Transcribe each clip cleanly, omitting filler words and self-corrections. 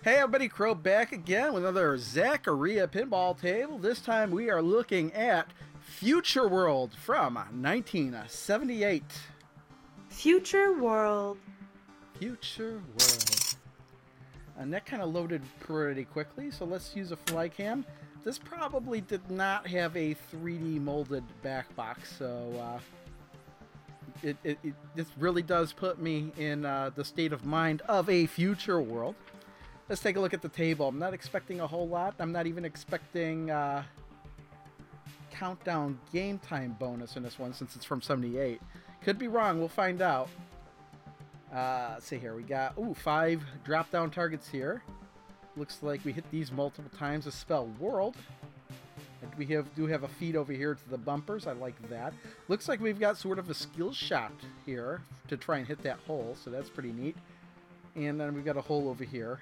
Hey everybody, Crow back again with another Zaccaria pinball table. This time we are looking at Future World from 1978. Future World. Future World. And that kind of loaded pretty quickly, so let's use a fly cam. This probably did not have a 3D molded back box, so this really does put me in the state of mind of a future world. Let's take a look at the table. I'm not expecting a whole lot. I'm not even expecting countdown game time bonus in this one since it's from 78. Could be wrong. We'll find out. Let's see here. We got 5 drop down targets here. Looks like we hit these multiple times to spell world. And we do have a feed over here to the bumpers. I like that. Looks like we've got sort of a skill shot here to try and hit that hole. So that's pretty neat. And then we've got a hole over here.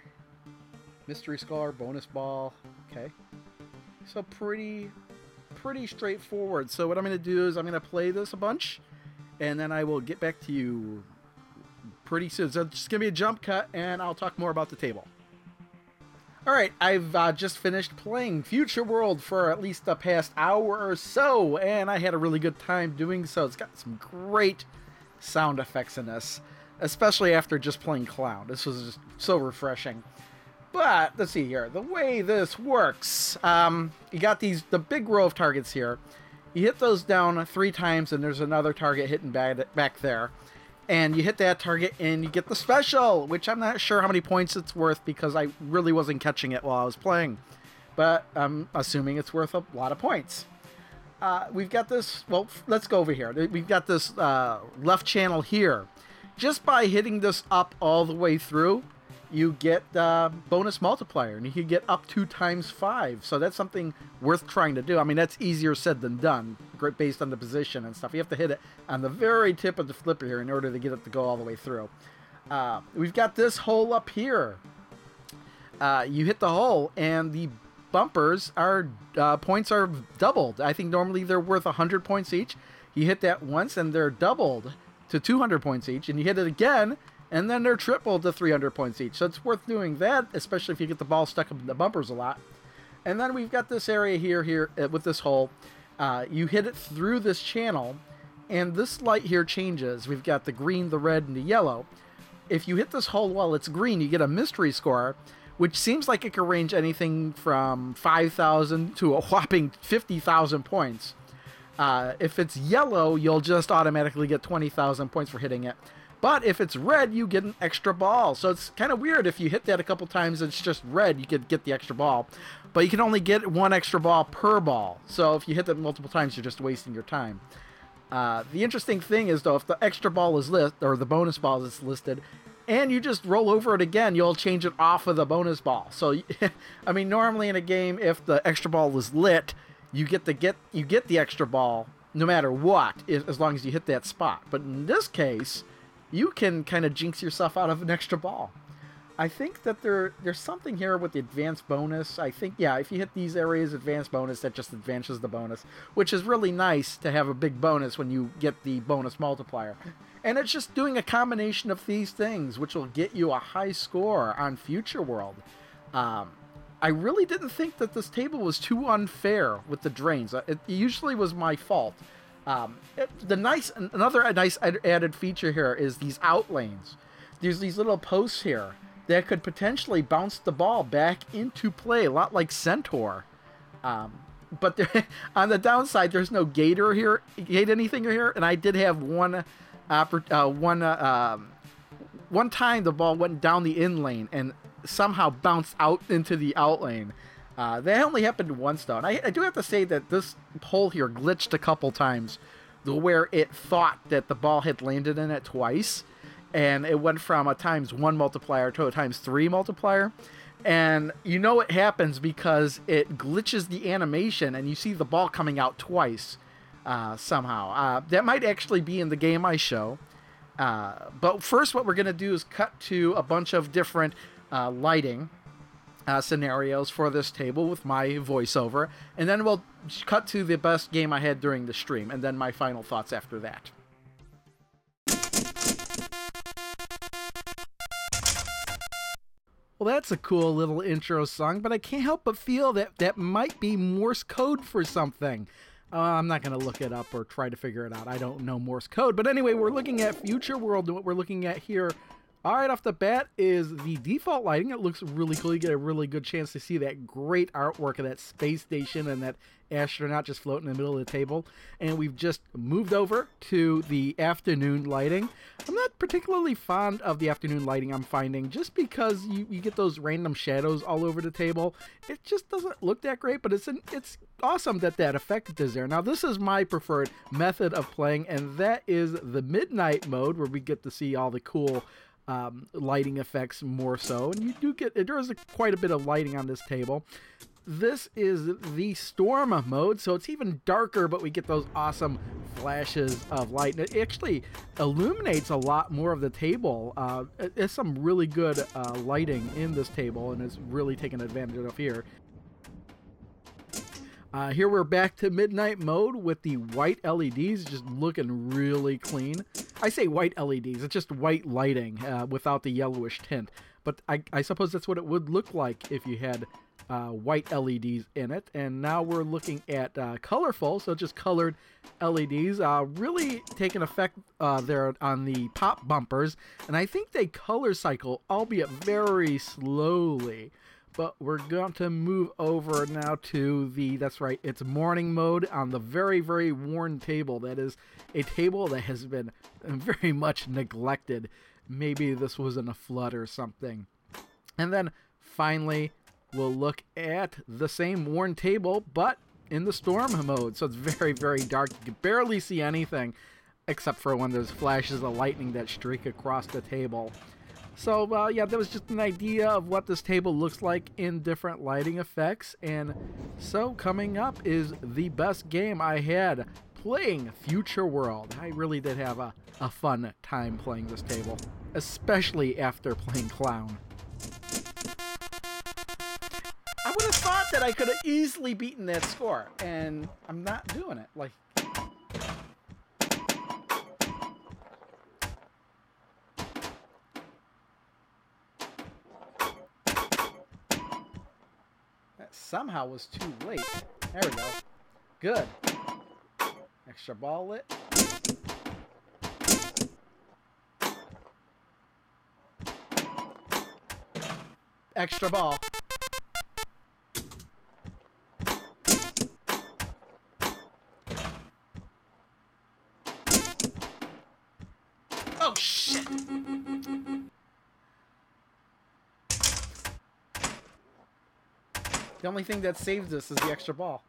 Mystery Scar, bonus ball. Okay. So pretty straightforward. So what I'm going to do is I'm going to play this a bunch, and then I will get back to you pretty soon. So it's just going to be a jump cut, and I'll talk more about the table. Alright, I've just finished playing Future World for at least the past hour or so, and I had a really good time doing so. It's got some great sound effects in this, especially after just playing Clown. This was just so refreshing. But let's see here. The way this works, you got the big row of targets here. You hit those down 3 times, and there's another target hitting back there. And you hit that target, and you get the special, which I'm not sure how many points it's worth because I really wasn't catching it while I was playing. But I'm assuming it's worth a lot of points. We've got this. Well, let's go over here. We've got this left channel here. Just by hitting this up all the way through, you get bonus multiplier, and you can get up 2 times 5. So that's something worth trying to do. I mean, that's easier said than done, based on the position and stuff. You have to hit it on the very tip of the flipper here in order to get it to go all the way through. We've got this hole up here. You hit the hole, and the bumpers are points are doubled. I think normally they're worth 100 points each. You hit that once, and they're doubled to 200 points each, and you hit it again, and then they're tripled to 300 points each. So it's worth doing that, especially if you get the ball stuck up in the bumpers a lot. And then we've got this area here with this hole. You hit it through this channel, and this light here changes. We've got the green, the red, and the yellow. If you hit this hole while it's green, you get a mystery score, which seems like it can range anything from 5,000 to a whopping 50,000 points. If it's yellow, you'll just automatically get 20,000 points for hitting it. But if it's red, you get an extra ball. So it's kind of weird. If you hit that a couple times, it's just red, you could get the extra ball. But you can only get 1 extra ball per ball. So if you hit that multiple times, you're just wasting your time. The interesting thing is, though, if the extra ball is listed, or the bonus ball is listed, and you just roll over it again, you'll change it off of the bonus ball. So, I mean, normally in a game, if the extra ball is lit, you get the extra ball no matter what, as long as you hit that spot. But in this case, you can kind of jinx yourself out of an extra ball. I think that there's something here with the advanced bonus. I think, yeah, if you hit these areas, advanced bonus, that just advances the bonus, which is really nice to have a big bonus when you get the bonus multiplier. And it's just doing a combination of these things, which will get you a high score on Future World. I really didn't think that this table was too unfair with the drains. It usually was my fault. Another nice added feature here is these out lanes. There's these little posts here that could potentially bounce the ball back into play, a lot like Centaur. But there, on the downside, there's no gate anything here, and I did have one time the ball went down the in lane and somehow bounced out into the out lane. That only happened once, though. And I do have to say that this hole here glitched a couple times where it thought that the ball had landed in it twice. And it went from a ×1 multiplier to a ×3 multiplier. And you know it happens because it glitches the animation and you see the ball coming out twice somehow. That might actually be in the game I show. But first what we're going to do is cut to a bunch of different lighting scenarios for this table with my voiceover, and then we'll cut to the best game I had during the stream, and then my final thoughts after that. Well, that's a cool little intro song, but I can't help but feel that that might be Morse code for something. I'm not going to look it up or try to figure it out. I don't know Morse code. But anyway, we're looking at Future World, and what we're looking at here, all right off the bat, is the default lighting. It looks really cool. You get a really good chance to see that great artwork of that space station and that astronaut just floating in the middle of the table. And we've just moved over to the afternoon lighting. I'm not particularly fond of the afternoon lighting, I'm finding, just because you get those random shadows all over the table. It just doesn't look that great, but it's awesome that that effect is there. Now, this is my preferred method of playing, and that is the midnight mode, where we get to see all the cool lighting effects more so, and you do get, there is quite a bit of lighting on this table. This is the storm mode, so it's even darker, but we get those awesome flashes of light. And it actually illuminates a lot more of the table. It's some really good lighting in this table, and it's really taken advantage of here. Here we're back to midnight mode with the white LEDs just looking really clean. I say white LEDs, it's just white lighting without the yellowish tint. But I suppose that's what it would look like if you had white LEDs in it. And now we're looking at colorful, so just colored LEDs. Really taking effect there on the pop bumpers. And I think they color cycle, albeit very slowly. But we're going to move over now to that's right, it's morning mode on the very, very worn table. That is a table that has been very much neglected. Maybe this was in a flood or something. And then finally, we'll look at the same worn table, but in the storm mode. So it's very, very dark. You can barely see anything except for when there's flashes of lightning that streak across the table. So, yeah, that was just an idea of what this table looks like in different lighting effects. And so coming up is the best game I had playing Future World. I really did have a fun time playing this table, especially after playing Clown. I would have thought that I could have easily beaten that score, and I'm not doing it. Like, somehow was too late. There we go. Good. Extra ball lit. Extra ball. Oh, shit! The only thing that saves us is the extra ball.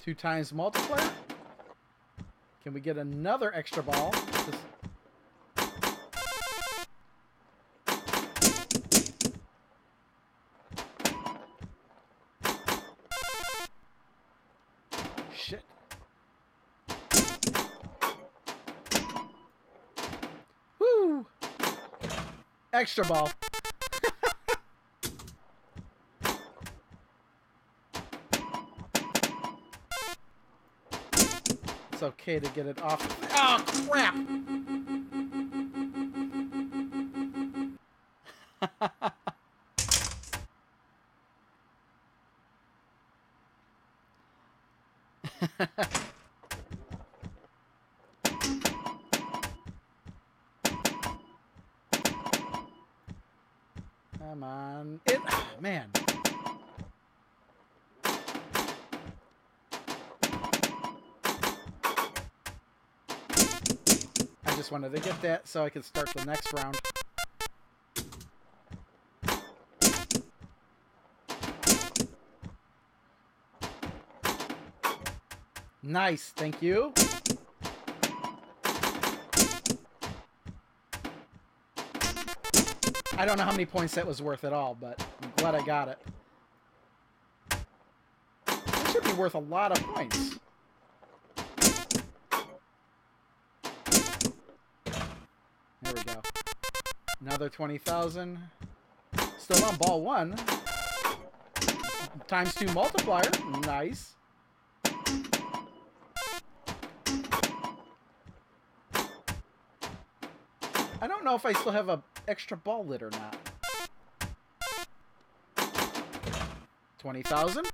Two times multiplier. Can we get another extra ball? Shit. Woo! Extra ball. It's okay to get it off. Oh, crap! Come on. Man. I just wanted to get that so I could start the next round. Nice, thank you. I don't know how many points that was worth at all, but I'm glad I got it. It should be worth a lot of points. There we go. Another 20,000. Still on ball 1. Times 2 multiplier. Nice. I don't know if I still have a extra ball lid or not. 20,000.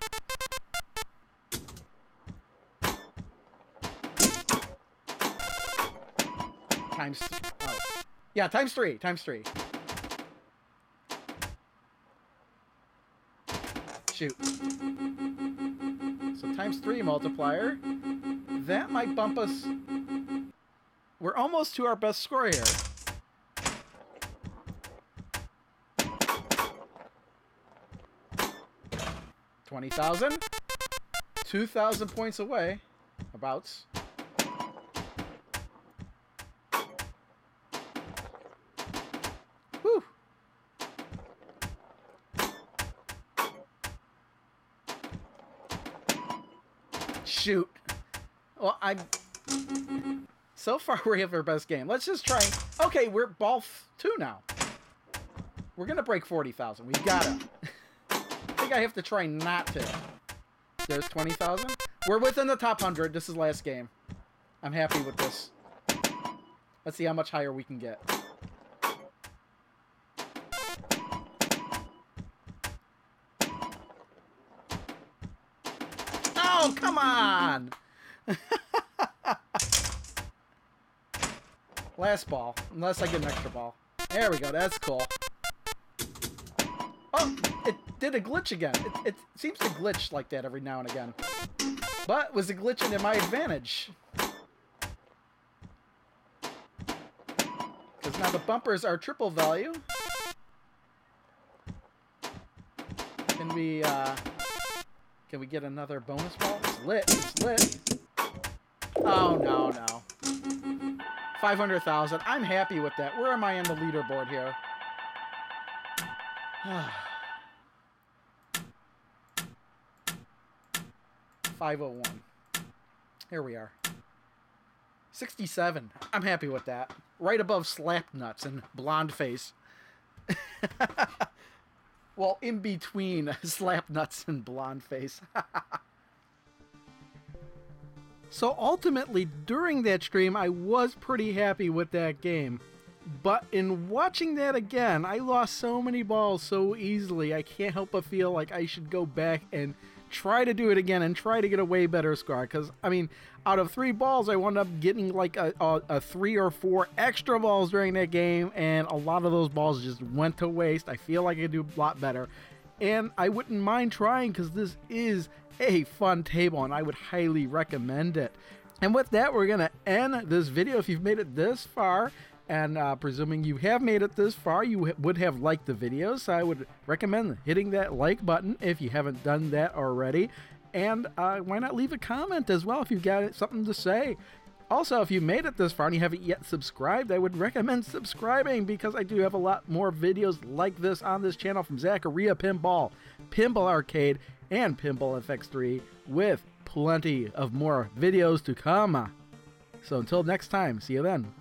Times, oh. Yeah, times 3, times 3. Shoot. So times 3 multiplier. That might bump us. We're almost to our best score here. 20,000. 2,000 points away. Abouts. Whew. Shoot. Well, so far we have our best game. Let's just try. Okay, we're ball 2 now. We're gonna break 40,000. We gotta. I think I have to try not to. There's 20,000. We're within the top 100. This is last game. I'm happy with this. Let's see how much higher we can get. Oh, come on! Last ball. Unless I get an extra ball. There we go. That's cool. Oh, it did a glitch again. It seems to glitch like that every now and again. But was it glitching in my advantage? Because now the bumpers are triple value. Can we get another bonus ball? It's lit. It's lit. Oh, no, no. 500,000. I'm happy with that. Where am I on the leaderboard here? 501. Here we are. 67. I'm happy with that. Right above Slapnuts and Blonde Face. Well, in between Slapnuts and Blonde Face. So ultimately, during that stream, I was pretty happy with that game. But in watching that again, I lost so many balls so easily, I can't help but feel like I should go back and try to do it again and try to get a way better score. Because, I mean, out of 3 balls, I wound up getting like a 3 or 4 extra balls during that game, and a lot of those balls just went to waste. I feel like I could do a lot better. And I wouldn't mind trying because this is a fun table, and I would highly recommend it. And with that, we're going to end this video. If you've made it this far, and presuming you have made it this far, you would have liked the video, so I would recommend hitting that like button if you haven't done that already. And why not leave a comment as well if you've got something to say. Also, if you made it this far and you haven't yet subscribed, I would recommend subscribing because I do have a lot more videos like this on this channel from Zaccaria Pinball, Pinball Arcade, and Pinball FX3 with plenty of more videos to come. So until next time, see you then.